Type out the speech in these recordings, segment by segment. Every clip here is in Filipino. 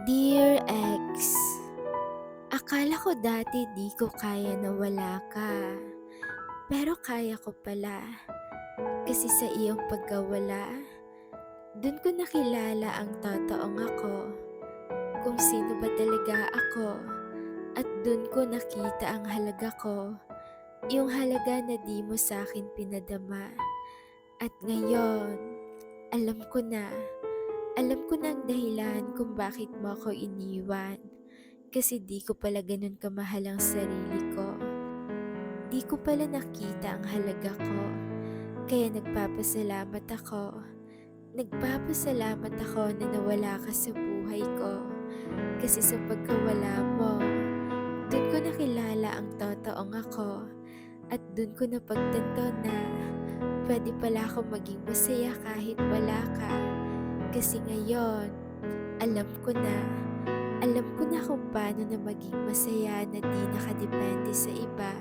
Dear ex, akala ko dati di ko kaya na wala ka. Pero kaya ko pala. Kasi sa iyong pagkawala, dun ko nakilala ang totoong ako. Kung sino ba talaga ako. At dun ko nakita ang halaga ko. Yung halaga na di mo sa'kin pinadama. At ngayon, alam ko na. Alam ko na ang dahilan kung bakit mo ako iniwan. Kasi di ko pala ganun kamahal ang sarili ko. Di ko pala nakita ang halaga ko. Kaya nagpapasalamat ako. Nagpapasalamat ako na nawala ka sa buhay ko. Kasi sa pagkawala mo, dun ko nakilala ang totoong ako. At dun ko napagtanto na pwede pala ako maging masaya kahit wala ka. Kasi ngayon, alam ko na. Alam ko na kung paano na maging masaya na di nakadepende sa iba.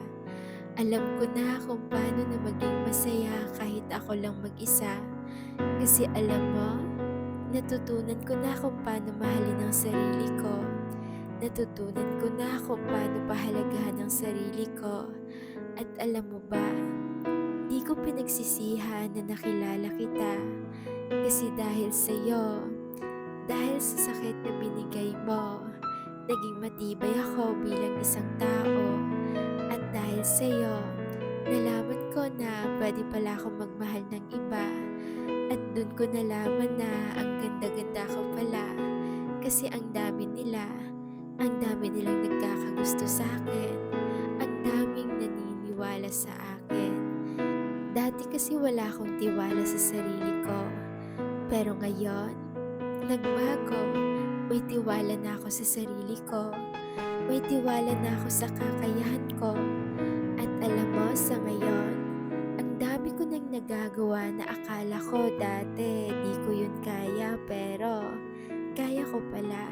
Alam ko na kung paano na maging masaya kahit ako lang mag-isa. Kasi alam mo, natutunan ko na kung paano mahalin ang sarili ko. Natutunan ko na kung paano pahalagahan ang sarili ko. At alam mo ba, di ko pinagsisihan na nakilala kita. Kasi dahil sa'yo, dahil sa sakit na binigay mo, naging matibay ako bilang isang tao. At dahil sa'yo, nalaman ko na pwede pala akong magmahal ng iba. At dun ko nalaman na ang ganda-ganda ko pala. Kasi ang dami nilang nagkakagusto sa akin. Ang daming naniniwala sa akin. Dati kasi wala akong tiwala sa sarili ko. Pero ngayon, nagbago. May tiwala na ako sa sarili ko. May tiwala na ako sa kakayahan ko. At alam mo, sa ngayon, ang dami ko nang nagagawa na akala ko dati di ko yun kaya, pero kaya ko pala.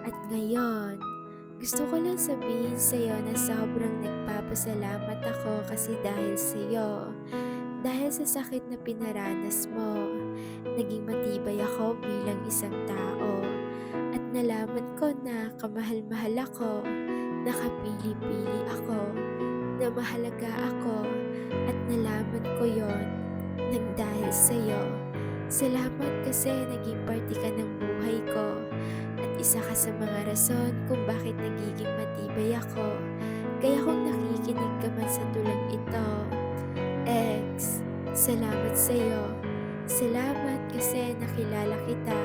At ngayon, gusto ko lang sabihin sa'yo na sobrang nagpapasalamat ako kasi dahil sa'yo. Dahil sa sakit na pinaranas mo, naging matibay ako bilang isang tao. At nalaman ko na kamahal-mahal ako, nakapili-pili ako, na mahalaga ako, at nalaman ko yon nang dahil sa'yo. Salamat kasi naging parte ka ng buhay ko, at isa ka sa mga rason kung bakit nagiging matibay ako. Kaya kung nakikinig ka man sa tulang ito, ex, salamat sa'yo. Salamat kasi nakilala kita.